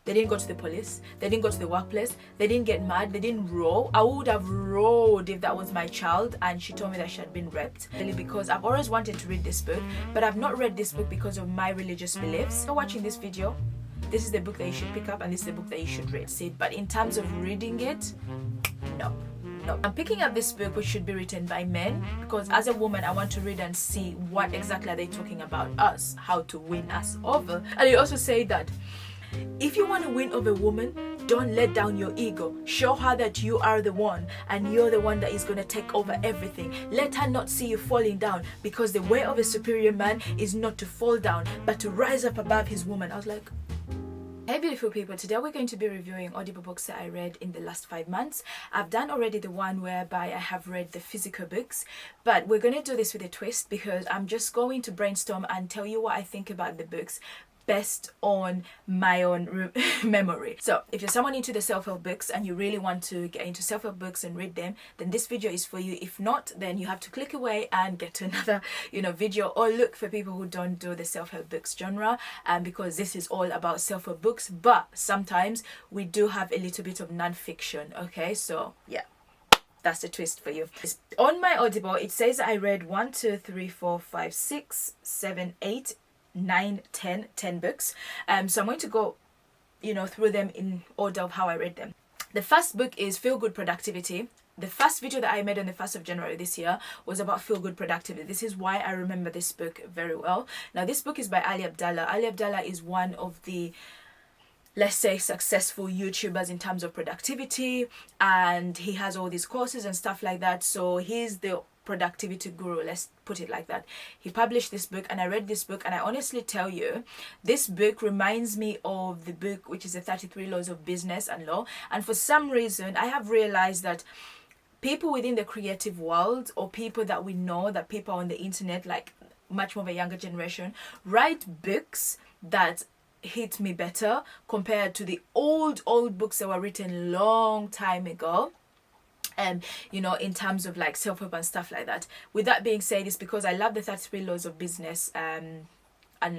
They didn't go to the police. They didn't go to the workplace. They didn't get mad. They didn't row. I would have rowed if that was my child and she told me that she had been raped. Really, because I've always wanted to read this book, but I've not read this book because of my religious beliefs. If you're watching this video, this is the book that you should pick up and this is the book that you should read. See, but in terms of reading it, no. I'm picking up this book which should be written by men because as a woman I want to read and see what exactly are they talking about us, how to win us over. And you also say that if you want to win over a woman, don't let down your ego. Show her that you are the one and you're the one that is going to take over everything. Let her not see you falling down, because the way of a superior man is not to fall down but to rise up above his woman. I was like, hey beautiful people, today we're going to be reviewing Audible books that I read in the last 5 months. I've done already the one whereby I have read the physical books, but we're going to do this with a twist because I'm just going to brainstorm and tell you what I think about the books based on my own memory. So if you're someone into the self-help books and you really want to get into self-help books and read them, then this video is for you. If not, then you have to click away and get to another video, or look for people who don't do the self-help books genre, because this is all about self-help books, but sometimes we do have a little bit of non-fiction. Okay, so yeah, that's the twist for you. On my Audible it says I read 1, 2, 3, 4, 5, 6, 7, 8, 9, 10 books. So I'm going to go through them in order of how I read them. The first book is Feel Good Productivity. The first video that I made on the 1st of January this year was about feel good productivity. This is why I remember this book very well. Now this book is by Ali Abdallah. Ali Abdallah is one of the, let's say, successful YouTubers in terms of productivity, and he has all these courses and stuff like that. So he's the productivity guru, let's put it like that. He published this book and I read this book, and I honestly tell you, this book reminds me of the book which is the 33 Laws of Business and Law. And for some reason I have realized that people within the creative world, or people that we know, that people on the internet, like much more of a younger generation, write books that hit me better compared to the old books that were written long time ago. And in terms of like self-help and stuff like that. With that being said, it's because I love the 33 Laws of Business and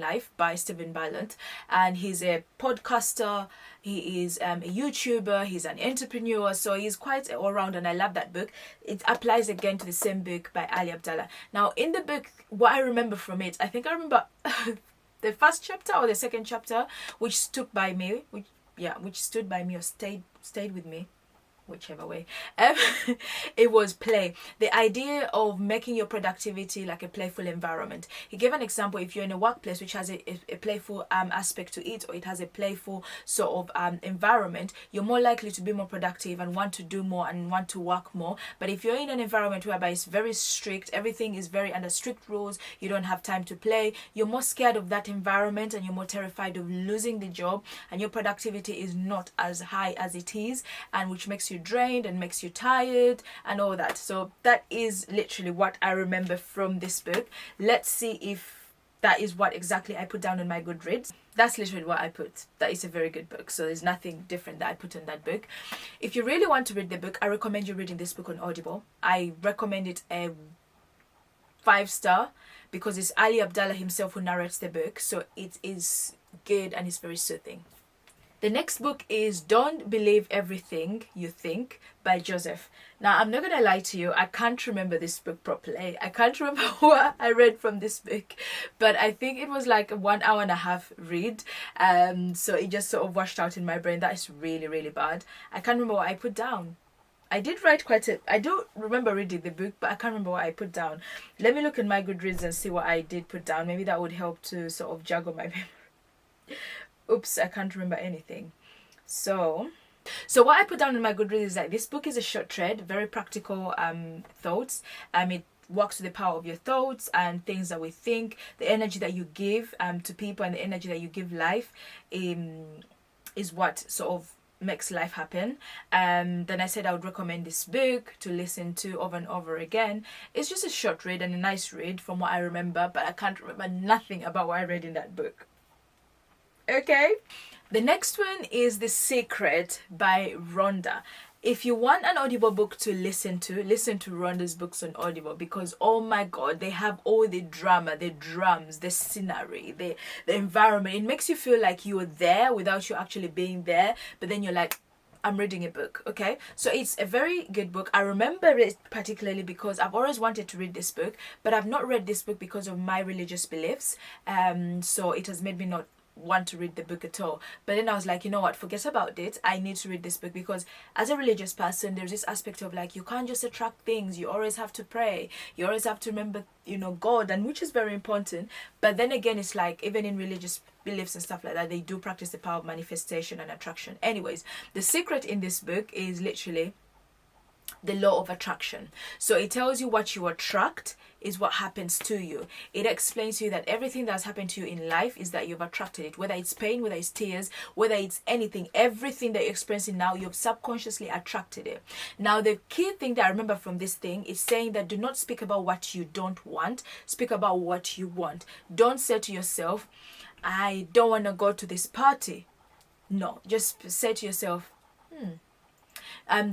Life by Stephen Ballant, and he's a podcaster, he is a YouTuber, he's an entrepreneur, so he's quite all round, and I love that book. It applies again to the same book by Ali Abdallah. Now in the book, what I remember from it, I think I remember the first chapter or the second chapter, which stood by me, which stood by me or stayed with me, whichever way. It was play. The idea of making your productivity like a playful environment. He gave an example. If you're in a workplace which has a playful aspect to it, or it has a playful sort of environment, you're more likely to be more productive and want to do more and want to work more. But if you're in an environment whereby it's very strict, everything is very under strict rules, you don't have time to play, you're more scared of that environment and you're more terrified of losing the job, and your productivity is not as high as it is, and which makes you drained and makes you tired and all that. So that is literally what I remember from this book. Let's see if that is what exactly I put down on my Goodreads. That's literally what I put. That is a very good book, so there's nothing different that I put in that book. If you really want to read the book, I recommend you reading this book on Audible. I recommend it a 5-star because it's Ali Abdallah himself who narrates the book, so it is good and it's very soothing. The next book is Don't Believe Everything You Think by Joseph. Now, I'm not going to lie to you, I can't remember this book properly. I can't remember what I read from this book, but I think it was like a 1.5 hour read. So it just sort of washed out in my brain. That is really, really bad. I can't remember what I put down. I did write I do remember reading the book, but I can't remember what I put down. Let me look in my Goodreads and see what I did put down. Maybe that would help to sort of juggle my memory. Oops, I can't remember anything. So what I put down in my Goodreads is that this book is a short read, very practical thoughts. It works with the power of your thoughts and things that we think, the energy that you give to people and the energy that you give life is what sort of makes life happen. Then I said I would recommend this book to listen to over and over again. It's just a short read and a nice read from what I remember, but I can't remember nothing about what I read in that book. Okay, the next one is The Secret by Rhonda. If you want an Audible book to listen to Rhonda's books on Audible, because oh my god, they have all the drama, the drums, the scenery, the environment. It makes you feel like you were there without you actually being there, but then you're like, I'm reading a book. Okay, so it's a very good book. I remember it particularly because I've always wanted to read this book, but I've not read this book because of my religious beliefs, so it has made me not want to read the book at all. But then I was like, you know what, forget about it, I need to read this book, because as a religious person there's this aspect of like, you can't just attract things, you always have to pray, you always have to remember, you know, God, and which is very important. But then again, it's like, even in religious beliefs and stuff like that, they do practice the power of manifestation and attraction. Anyways, the secret in this book is literally the law of attraction. So it tells you what you attract is what happens to you. It explains to you that everything that's happened to you in life is that you've attracted it, whether it's pain, whether it's tears, whether it's anything, everything that you're experiencing now, you've subconsciously attracted it. Now the key thing that I remember from this thing is saying that do not speak about what you don't want, speak about what you want. Don't say to yourself, I don't want to go to this party. No, just say to yourself,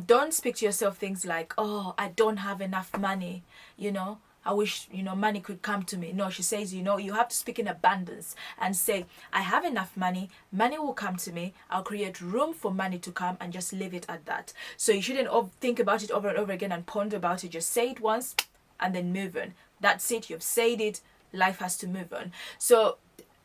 don't speak to yourself things like, oh, I don't have enough money, you know, I wish, you know, money could come to me. No, she says, you know, you have to speak in abundance and say, I have enough money, money will come to me, I'll create room for money to come, and just leave it at that. So you shouldn't think about it over and over again and ponder about it. Just say it once and then move on. That's it, you've said it, life has to move on. So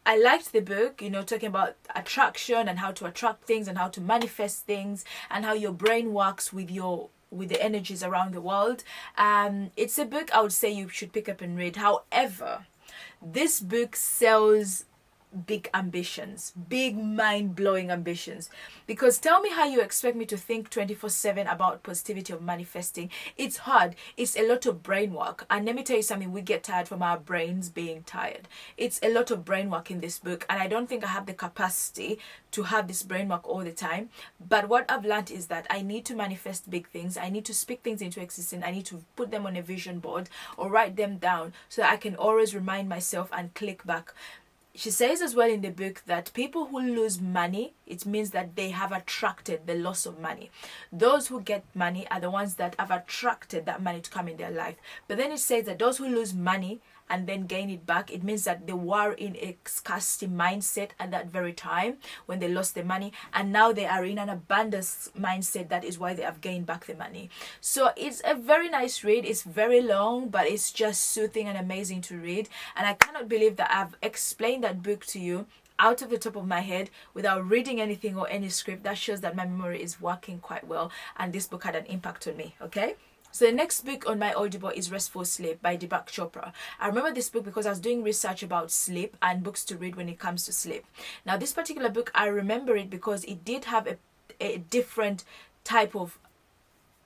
I liked the book, you know, talking about attraction and how to attract things and how to manifest things and how your brain works with the energies around the world. It's a book I would say you should pick up and read. However, this book sells big ambitions, big mind-blowing ambitions, because tell me how you expect me to think 24/7 about positivity of manifesting. It's hard, it's a lot of brain work, and let me tell you something, we get tired from our brains being tired. It's a lot of brain work in this book, and I don't think I have the capacity to have this brain work all the time. But what I've learned is that I need to manifest big things, I need to speak things into existence, I need to put them on a vision board or write them down so that I can always remind myself and click back. She says as well in the book that people who lose money, it means that they have attracted the loss of money. Those who get money are the ones that have attracted that money to come in their life. But then it says that those who lose money and then gain it back, it means that they were in a scarcity mindset at that very time when they lost the money, and now they are in an abundance mindset. That is why they have gained back the money. So it's a very nice read. It's very long, but it's just soothing and amazing to read, and I cannot believe that I've explained that book to you out of the top of my head without reading anything or any script. That shows that my memory is working quite well, and this book had an impact on me. Okay, so the next book on my Audible is Restful Sleep by Deepak Chopra. I remember this book because I was doing research about sleep and books to read when it comes to sleep. Now this particular book, I remember it because it did have a different type of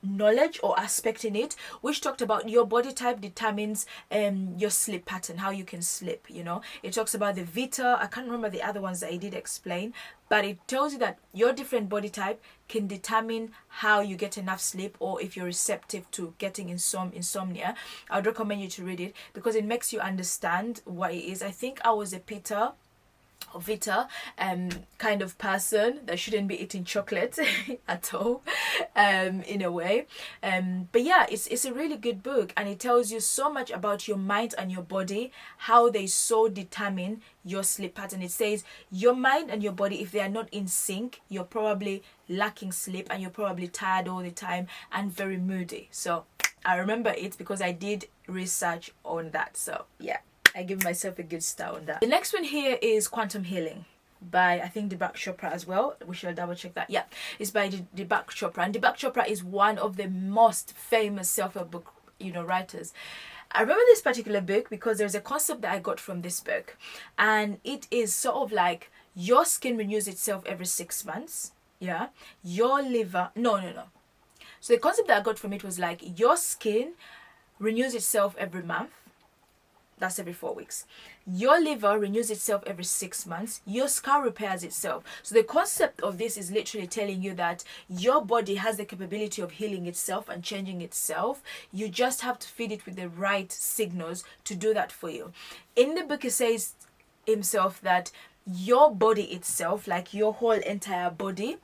knowledge or aspect in it, which talked about your body type determines your sleep pattern, how you can sleep. You know, it talks about the Vita, I can't remember the other ones that I did explain, but it tells you that your different body type can determine how you get enough sleep, or if you're receptive to getting insomnia. I would recommend you to read it because it makes you understand what it is. I think I was a Vita kind of person that shouldn't be eating chocolate at all, in a way, but yeah, it's a really good book, and it tells you so much about your mind and your body, how they so determine your sleep pattern. It says your mind and your body, if they are not in sync, you're probably lacking sleep and you're probably tired all the time and very moody. So I remember it because I did research on that. So yeah, I give myself a good star on that. The next one here is Quantum Healing by, I think, Deepak Chopra as well. We shall double check that. Yeah, it's by Deepak Chopra, and Deepak Chopra is one of the most famous self-help book, you know, writers. I remember this particular book because there's a concept that I got from this book, and it is sort of like your skin renews itself every 6 months. Yeah, your liver, no. So the concept that I got from it was like your skin renews itself every month. That's every 4 weeks. Your liver renews itself every 6 months. Your skull repairs itself. So the concept of this is literally telling you that your body has the capability of healing itself and changing itself. You just have to feed it with the right signals to do that for you. In the book, he says himself that your body itself, like your whole entire body,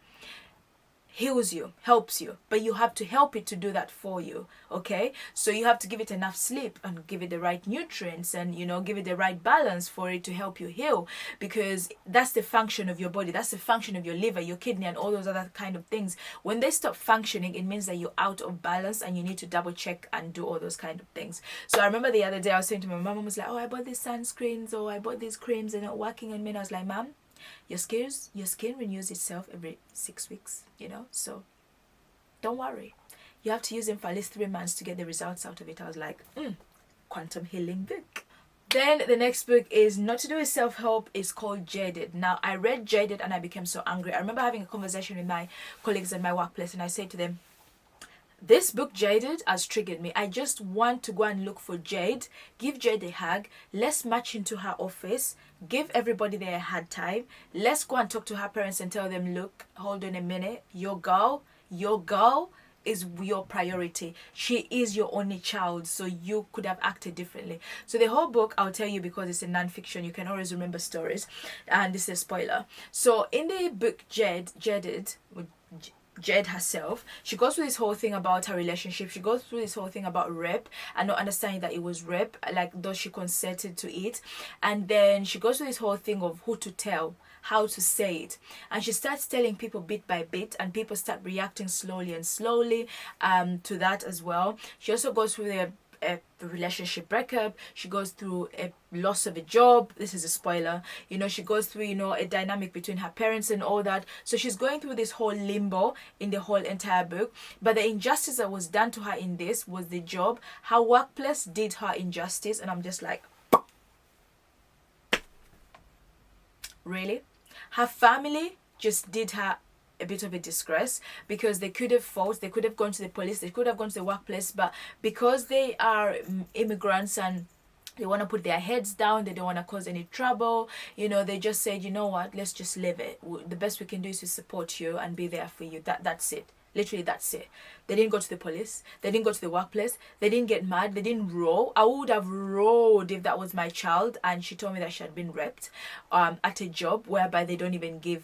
heals you, helps you, but you have to help it to do that for you. Okay, so you have to give it enough sleep and give it the right nutrients, and give it the right balance for it to help you heal, because that's the function of your body, that's the function of your liver, your kidney, and all those other kind of things. When they stop functioning, it means that you're out of balance, and you need to double check and do all those kind of things. So I remember the other day I was saying to my mom, was like, oh, I bought these sunscreens, or I bought these creams, and they're not working on me. And I was like, Mom, your skin renews itself every 6 weeks, so don't worry. You have to use them for at least 3 months to get the results out of it. I was like, quantum healing book. Then the next book is not to do with self-help. It's called Jaded. Now, I read Jaded and I became so angry. I remember having a conversation with my colleagues at my workplace, and I said to them, this book Jaded has triggered me. I just want to go and look for Jade, give Jade a hug, let's march into her office, give everybody there a hard time, let's go and talk to her parents and tell them, look, hold on a minute, your girl is your priority. She is your only child, so you could have acted differently. So the whole book, I'll tell you, because it's a non-fiction, you can always remember stories, and this is a spoiler. So in the book Jaded, Jade herself, she goes through this whole thing about her relationship. She goes through this whole thing about rape and not understanding that it was rape, like though she consented to it. And then she goes through this whole thing of who to tell, how to say it, and she starts telling people bit by bit, and people start reacting slowly to that as well. She also goes through a relationship breakup. She goes through a loss of a job. This is a spoiler. She goes through a dynamic between her parents and all that. So she's going through this whole limbo in the whole entire book. But the injustice that was done to her in this was the job. Her workplace did her injustice, and I'm just like, really? Her family just did her a bit of a disgrace, because they could have fought, they could have gone to the police, they could have gone to the workplace, but because they are immigrants and they want to put their heads down, they don't want to cause any trouble, they just said, you know what, let's just live it. The best we can do is to support you and be there for you. That's it. Literally, that's it. They didn't go to the police, they didn't go to the workplace, they didn't get mad, they didn't row. I would have rowed if that was my child and she told me that she had been raped at a job whereby they don't even give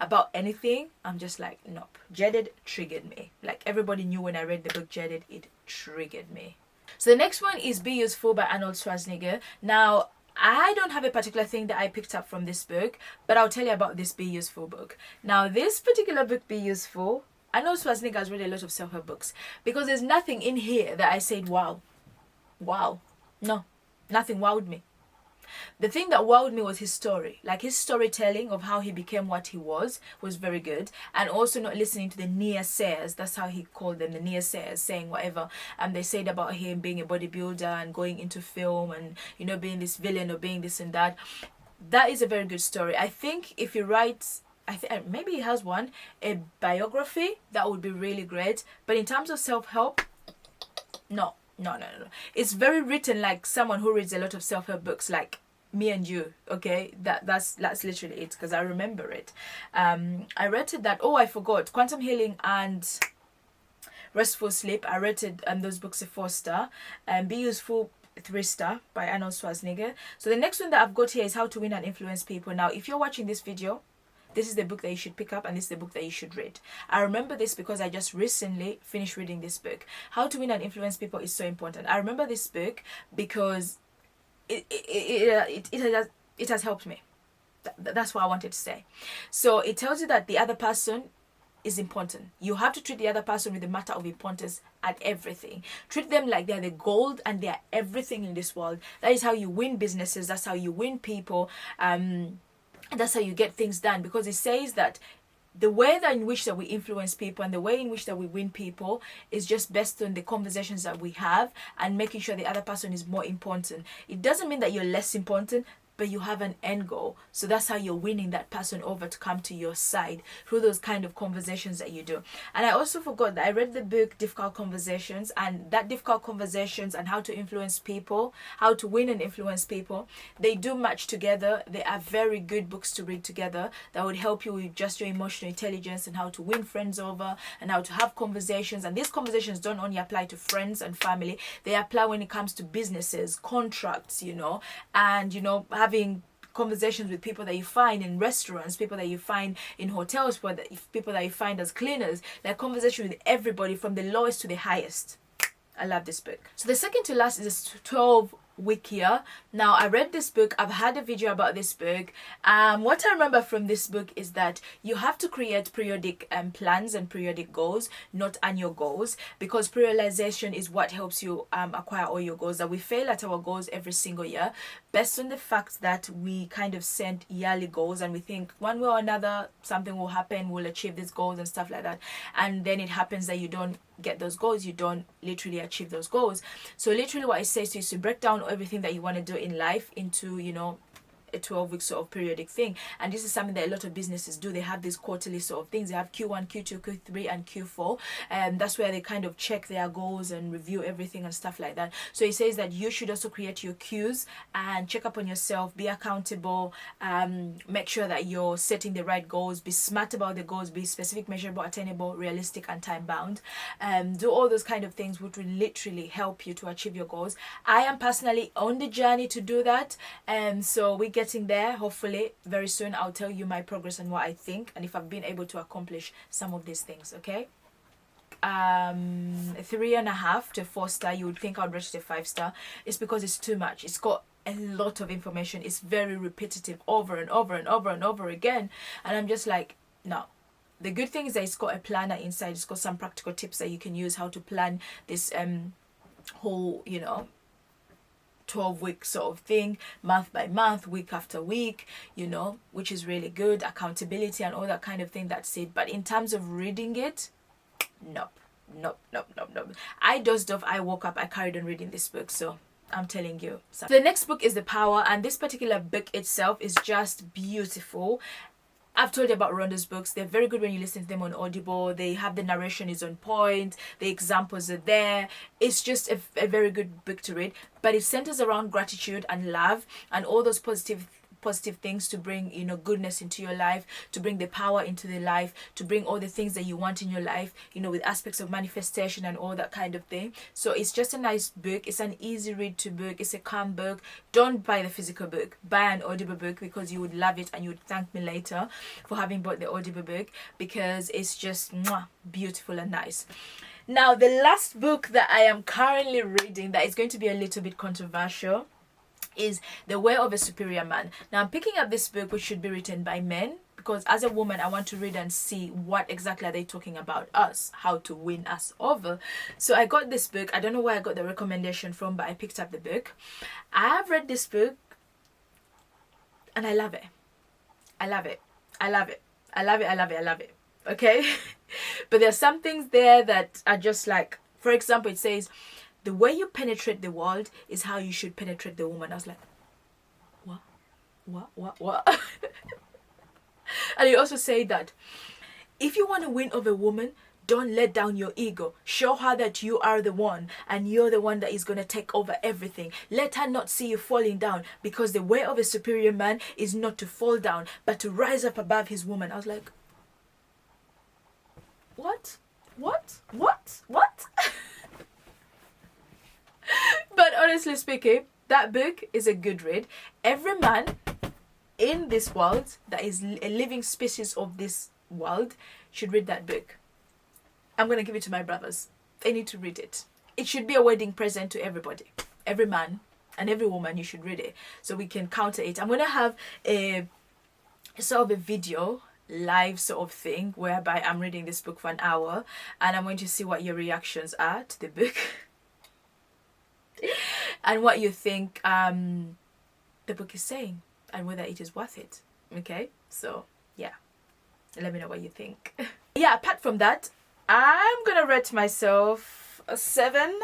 about anything. I'm just like, nope. Jaded triggered me. Like, everybody knew when I read the book Jaded, it triggered me. So the next one is Be Useful by Arnold Schwarzenegger. Now, I don't have a particular thing that I picked up from this book, but I'll tell you about this Be Useful book. Now, this particular book, Be Useful, Arnold Schwarzenegger has read a lot of self-help books, because there's nothing in here that I said, wow. No, nothing wowed me. The thing that wowed me was his story. Like, his storytelling of how he became what he was very good. And also not listening to the naysayers. That's how he called them, the naysayers, saying whatever they said about him being a bodybuilder and going into film and, being this villain or being this and that. That is a very good story. I think if he writes, maybe he has one, a biography, that would be really great. But in terms of self-help, no. It's very written like someone who reads a lot of self-help books, like me and you. Okay, that's literally it, because I remember it. I read it that, I forgot, Quantum Healing and Restful Sleep. I read it, those books are 4-star, and Be Useful 3-star by Arnold Schwarzenegger. So the next one that I've got here is How to Win and Influence People. Now, if you're watching this video, this is the book that you should pick up, and this is the book that you should read. I remember this because I just recently finished reading this book. How to Win and Influence People is so important. I remember this book because it has helped me. That's what I wanted to say. So it tells you that the other person is important. You have to treat the other person with the matter of importance at everything. Treat them like they're the gold and they're everything in this world. That is how you win businesses. That's how you win people. That's how you get things done, because it says that the way that in which that we influence people and the way in which that we win people is just based on the conversations that we have and making sure the other person is more important. It doesn't mean that you're less important, but you have an end goal. So that's how you're winning that person over to come to your side, through those kind of conversations that you do. And I also forgot that I read the book Difficult Conversations, and that Difficult Conversations and How to Influence People, How to Win and Influence People, they do match together. They are very good books to read together that would help you with just your emotional intelligence and how to win friends over and how to have conversations. And these conversations don't only apply to friends and family, they apply when it comes to businesses, contracts, and having conversations with people that you find in restaurants, people that you find in hotels, people that you find as cleaners, like conversation with everybody from the lowest to the highest. I love this book. So the second to last is 12-week year. Now, I read this book. I've had a video about this book. What I remember from this book is that you have to create periodic plans and periodic goals, not annual goals, because periodization is what helps you acquire all your goals. That we fail at our goals every single year based on the fact that we kind of set yearly goals and we think one way or another something will happen, we'll achieve these goals and stuff like that, and then it happens that you don't get those goals, you don't literally achieve those goals. So literally what it says to you is to break down everything that you want to do in life into, you know, a 12-week sort of periodic thing. And this is something that a lot of businesses do. They have these quarterly sort of things. They have Q1, Q2, Q3 and Q4, and that's where they kind of check their goals and review everything and stuff like that. So it says that you should also create your Qs and check up on yourself, be accountable, make sure that you're setting the right goals, be smart about the goals, be specific, measurable, attainable, realistic and time bound. Do all those kind of things which will literally help you to achieve your goals. I am personally on the journey to do that, and so we getting there. Hopefully very soon I'll tell you my progress and what I think and if I've been able to accomplish some of these things. Okay, 3.5 to 4 star. You would think I'd rate it a 5 star. It's because it's too much. It's got a lot of information. It's very repetitive over and over and over and over again, and I'm just like, no. The good thing is that it's got a planner inside. It's got some practical tips that you can use how to plan this whole, you know, 12-week sort of thing, month by month, week after week, you know, which is really good. Accountability and all that kind of thing, that's it. But in terms of reading it, nope. I dozed off, I woke up, I carried on reading this book, so I'm telling you. So the next book is The Power, and this particular book itself is just beautiful. I've told you about Rhonda's books. They're very good when you listen to them on Audible. They have, the narration is on point, the examples are there. It's just a very good book to read, but it centers around gratitude and love and all those positive things to bring, you know, goodness into your life, to bring the power into the life, to bring all the things that you want in your life, you know, with aspects of manifestation and all that kind of thing. So it's just a nice book. It's an easy read to book. It's a calm book. Don't buy the physical book, buy an Audible book, because you would love it and you would thank me later for having bought the Audible book, because it's just beautiful and nice. Now, the last book that I am currently reading that is going to be a little bit controversial is The Way of a Superior Man. Now, I'm picking up this book, which should be written by men, because as a woman I want to read and see what exactly are they talking about us, how to win us over. So I got this book. I don't know where I got the recommendation from, but I picked up the book. I've read this book and I love it. I love it. Okay. But there are some things there that are just like, for example, it says, the way you penetrate the world is how you should penetrate the woman. I was like, what? And you also say that if you want to win over a woman, don't let down your ego. Show her that you are the one and you're the one that is going to take over everything. Let her not see you falling down, because the way of a superior man is not to fall down, but to rise up above his woman. I was like, what? But honestly speaking, that book is a good read. Every man in this world that is a living species of this world should read that book. I'm going to give it to my brothers. They need to read it. It should be a wedding present to everybody. Every man and every woman, you should read it so we can counter it. I'm going to have a sort of a video live sort of thing whereby I'm reading this book for an hour, and I'm going to see what your reactions are to the book and what you think the book is saying and whether it is worth it. Okay, so yeah, let me know what you think. Yeah, apart from that, I'm gonna rate myself a 7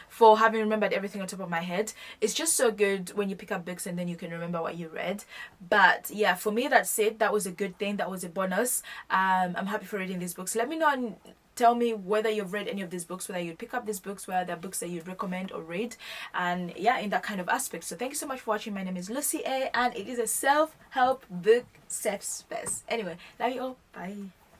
for having remembered everything on top of my head. It's just so good when you pick up books and then you can remember what you read. But yeah, for me, that's it. That was a good thing. That was a bonus. I'm happy for reading these books. Let me know and tell me whether you've read any of these books, whether you'd pick up these books, whether they're books that you'd recommend or read, and yeah, in that kind of aspect. So thank you so much for watching. My name is Lucy A, and it is a self-help book safe space. Anyway, love you all. Bye.